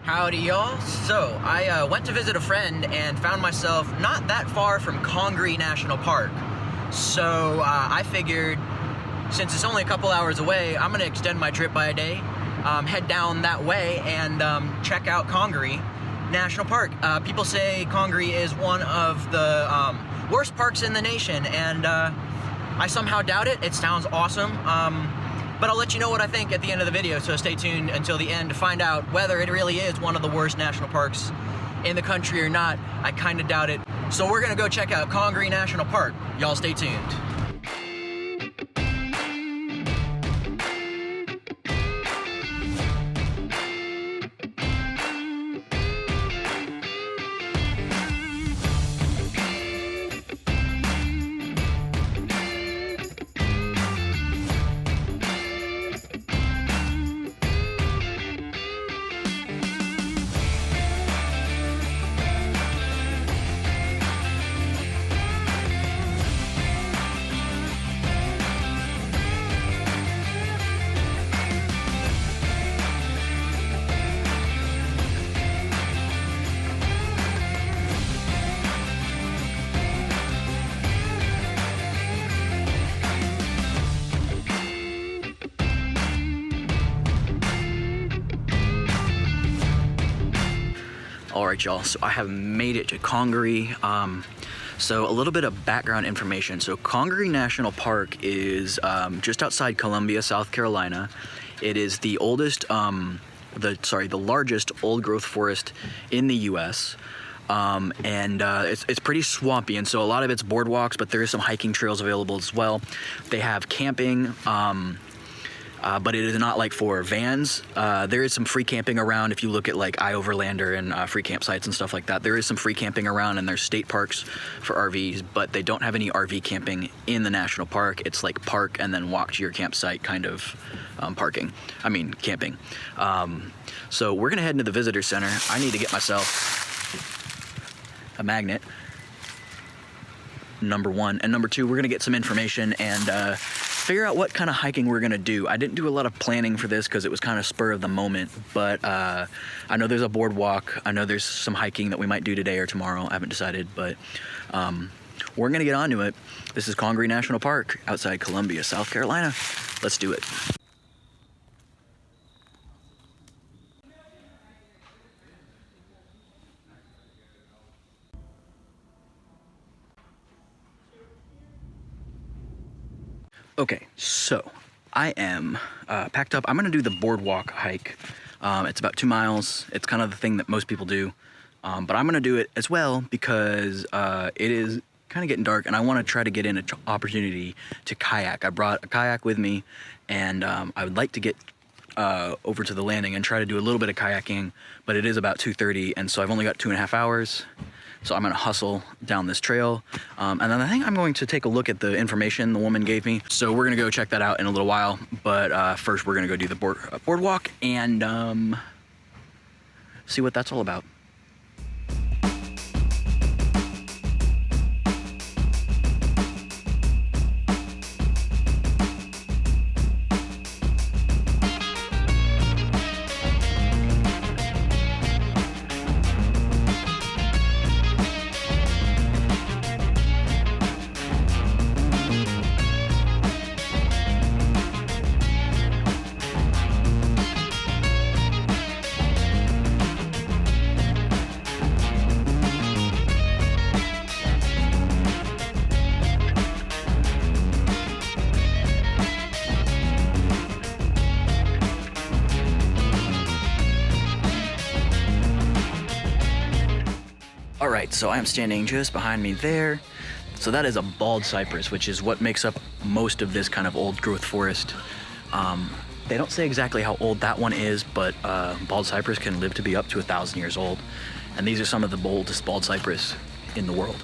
Howdy y'all. So I went to visit a friend and found myself not that far from Congaree National Park. So I figured, since it's only a couple hours away, I'm gonna extend my trip by a day, head down that way and check out Congaree National Park. People say Congaree is one of the worst parks in the nation, and I somehow doubt it. It sounds awesome. But I'll let you know what I think at the end of the video, so stay tuned until the end to find out whether it really is one of the worst national parks in the country or not. I kind of doubt it. So we're gonna go check out Congaree National Park. Y'all stay tuned. Alright y'all, so I have made it to Congaree. So a little bit of background information. So Congaree National Park is just outside Columbia, South Carolina. It is the oldest, the largest old growth forest in the US. It's pretty swampy, and so a lot of it's boardwalks, but there is some hiking trails available as well. They have camping, but it is not like for vans. There is some free camping around. If you look at like iOverlander and free campsites and stuff like that, there is some free camping around, and there's state parks for RVs, but they don't have any RV camping in the national park. It's like park and then walk to your campsite kind of camping. So we're gonna head into the visitor center. I need to get myself a magnet, number one, and number two, we're gonna get some information and figure out what kind of hiking we're gonna do. I didn't do a lot of planning for this because it was kind of spur of the moment, but I know there's a boardwalk. I know there's some hiking that we might do today or tomorrow. I haven't decided, but we're gonna get onto it. This is Congaree National Park outside Columbia, South Carolina. Let's do it. Okay, so I am packed up. I'm gonna do the boardwalk hike. It's about 2 miles. It's kind of the thing that most people do, but I'm gonna do it as well because it is kind of getting dark, and I want to try to get in an opportunity to kayak. I brought a kayak with me, and I would like to get over to the landing and try to do a little bit of kayaking, but it is about 2:30, and so I've only got 2.5 hours. So I'm gonna hustle down this trail. And then I think I'm going to take a look at the information the woman gave me. So we're gonna go check that out in a little while. But first we're gonna go do the boardwalk and see what that's all about. Alright, so I am standing just behind me there. So that is a bald cypress, which is what makes up most of this kind of old growth forest. They don't say exactly how old that one is, but bald cypress can live to be up to 1,000 years old. And these are some of the oldest bald cypress in the world.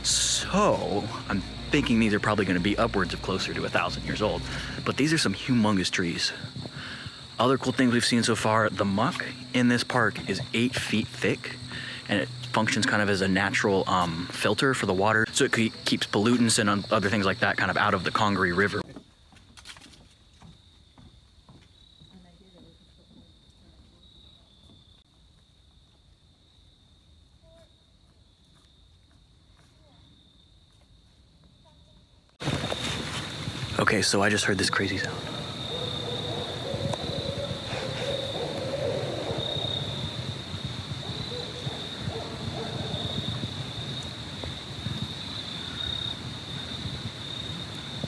So I'm thinking these are probably going to be upwards of closer to 1,000 years old. But these are some humongous trees. Other cool things we've seen so far, the muck in this park is 8 feet thick, and it functions kind of as a natural filter for the water. So it keeps pollutants and other things like that kind of out of the Congaree River. Okay, so I just heard this crazy sound.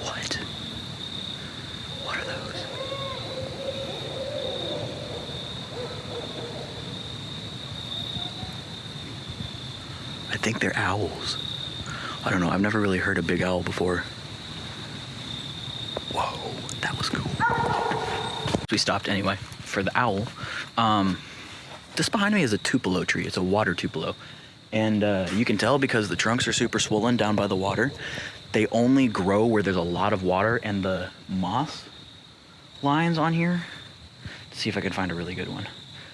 What? What are those? I think they're owls. I don't know, I've never really heard a big owl before. Whoa, that was cool. We stopped anyway for the owl. This behind me is a tupelo tree. It's a water tupelo. And you can tell because the trunks are super swollen down by the water. They only grow where there's a lot of water, and the moss lines on here. Let's see if I can find a really good one.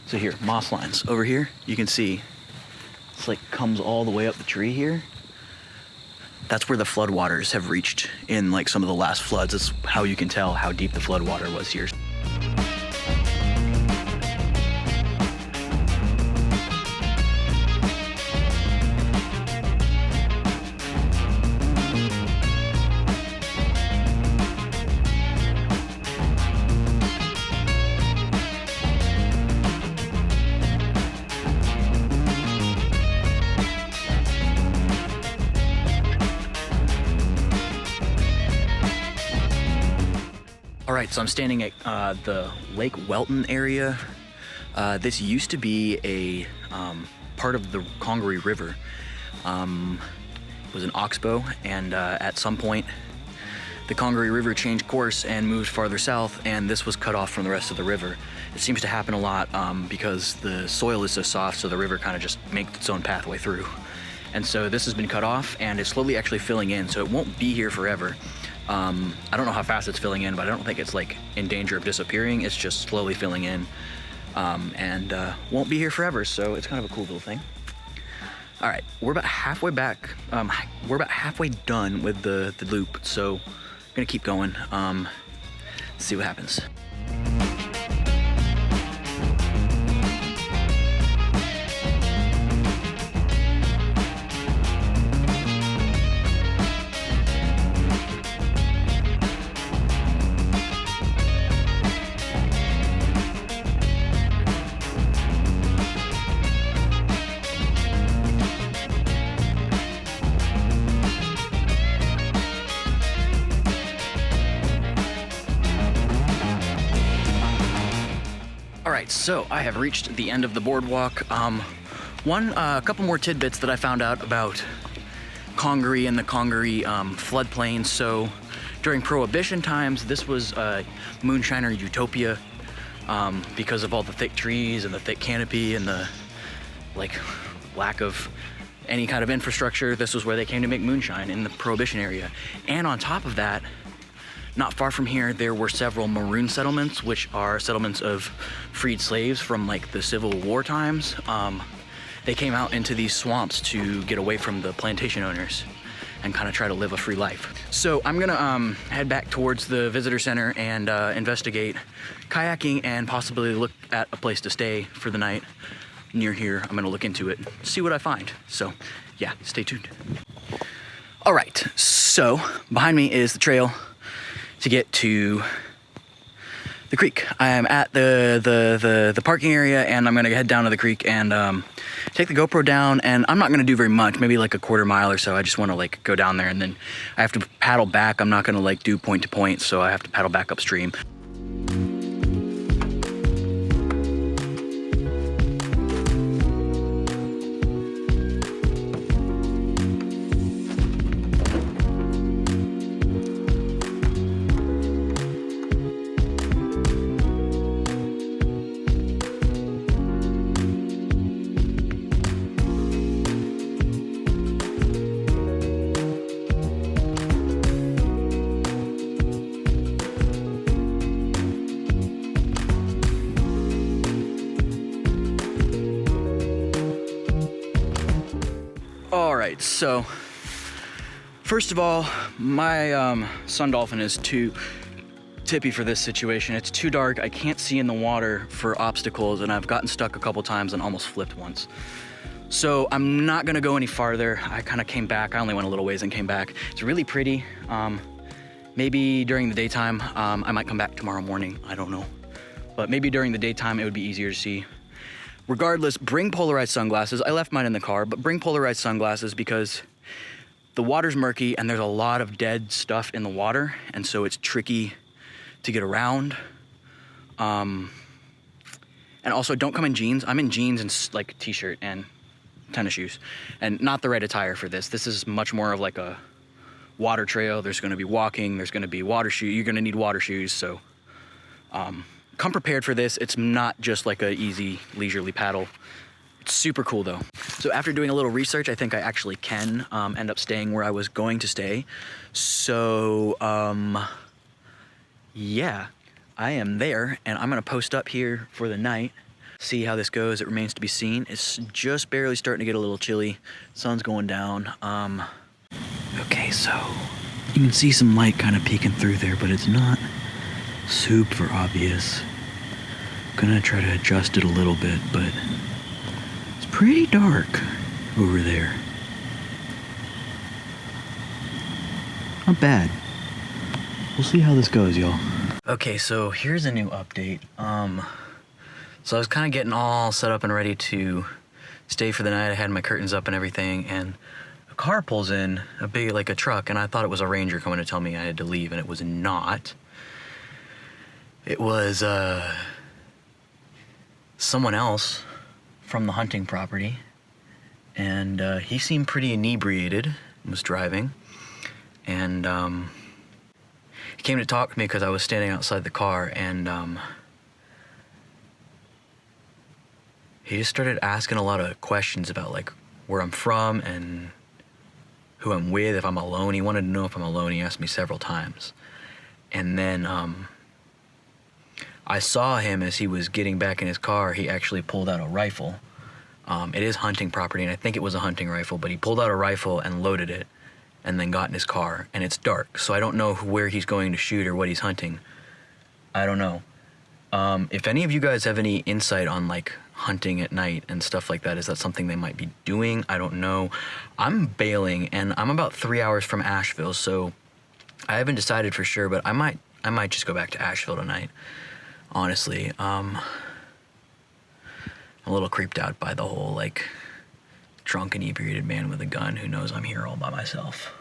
So here, moss lines. Over here, you can see it's like comes all the way up the tree here. That's where the floodwaters have reached in like some of the last floods. That's how you can tell how deep the floodwater was here. All right, so I'm standing at the Lake Welton area. This used to be a part of the Congaree River. It was an oxbow, and at some point, the Congaree River changed course and moved farther south, and this was cut off from the rest of the river. It seems to happen a lot because the soil is so soft, so the river kind of just makes its own pathway through. And so this has been cut off, and it's slowly actually filling in, so it won't be here forever. I don't know how fast it's filling in, but I don't think it's like in danger of disappearing. It's just slowly filling in, and won't be here forever. So it's kind of a cool little thing. All right, we're about halfway back. We're about halfway done with the loop. So I'm gonna keep going. See what happens. Alright, so I have reached the end of the boardwalk. A couple more tidbits that I found out about Congaree and the Congaree floodplain. So during Prohibition times, this was a moonshiner utopia because of all the thick trees and the thick canopy and the lack of any kind of infrastructure. This was where they came to make moonshine, in the Prohibition area. And on top of that, not far from here, there were several maroon settlements, which are settlements of freed slaves from like the Civil War times. They came out into these swamps to get away from the plantation owners and kind of try to live a free life. So I'm gonna head back towards the visitor center and investigate kayaking and possibly look at a place to stay for the night near here. I'm gonna look into it, see what I find. So yeah, stay tuned. All right, so behind me is the trail to get to the creek. I am at the parking area, and I'm gonna head down to the creek and take the GoPro down, and I'm not gonna do very much, maybe like a quarter mile or so. I just wanna like go down there, and then I have to paddle back. I'm not gonna like do point to point, so I have to paddle back upstream. Alright, so first of all, my sun dolphin is too tippy for this situation. It's too dark. I can't see in the water for obstacles, and I've gotten stuck a couple times and almost flipped once. So I'm not gonna go any farther. I kind of came back. I only went a little ways and came back. It's really pretty. Maybe during the daytime, I might come back tomorrow morning, I don't know. But maybe during the daytime, it would be easier to see. Regardless, bring polarized sunglasses. I left mine in the car, but bring polarized sunglasses because the water's murky and there's a lot of dead stuff in the water, and so it's tricky to get around. And also, don't come in jeans. I'm in jeans and like t-shirt and tennis shoes, and not the right attire for this. This is much more of like a water trail. There's going to be walking. There's going to be water shoes. You're going to need water shoes. So come prepared for this. It's not just like a easy leisurely paddle. It's super cool though. So after doing a little research, I think I actually can end up staying where I was going to stay. So yeah, I am there, and I'm gonna post up here for the night. See how this goes. It remains to be seen. It's just barely starting to get a little chilly. Sun's going down. Okay, so you can see some light kind of peeking through there, but it's not super obvious. Gonna try to adjust it a little bit, but it's pretty dark over there. Not bad. We'll see how this goes, y'all. Okay, so here's a new update. So I was kind of getting all set up and ready to stay for the night. I had my curtains up and everything, and a car pulls in, a big, like a truck, and I thought it was a ranger coming to tell me I had to leave, and it was not. It was someone else from the hunting property, and he seemed pretty inebriated, was driving, and he came to talk to me because I was standing outside the car, and he just started asking a lot of questions about like where I'm from and who I'm with, if I'm alone. He wanted to know if I'm alone. He asked me several times. And then I saw him as he was getting back in his car. He actually pulled out a rifle. It is hunting property, and I think it was a hunting rifle, but he pulled out a rifle and loaded it and then got in his car. And it's dark, so I don't know where he's going to shoot or what he's hunting. I don't know. If any of you guys have any insight on like hunting at night and stuff like that, is that something they might be doing? I don't know. I'm bailing, and I'm about 3 hours from Asheville, so I haven't decided for sure, but I might just go back to Asheville tonight. Honestly, I'm a little creeped out by the whole like drunk inebriated man with a gun who knows I'm here all by myself.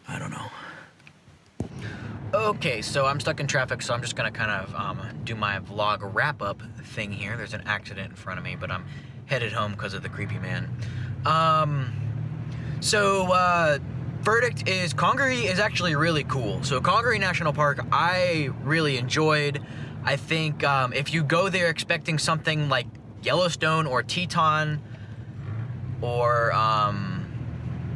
I don't know. Okay, so I'm stuck in traffic, so I'm just gonna kind of do my vlog wrap-up thing here. There's an accident in front of me, but I'm headed home because of the creepy man. Verdict is Congaree is actually really cool. So Congaree National Park, I really enjoyed. I think if you go there expecting something like Yellowstone or Teton or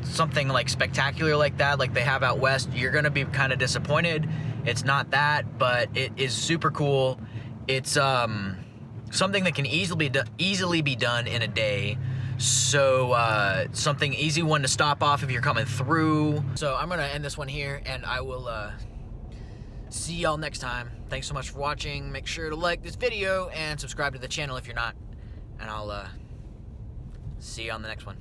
something like spectacular like that, like they have out west, you're gonna be kind of disappointed. It's not that, but it is super cool. It's something that can easily be done in a day. So something easy one to stop off if you're coming through. So I'm gonna end this one here, and I will see y'all next time. Thanks so much for watching. Make sure to like this video and subscribe to the channel if you're not, and I'll see you on the next one.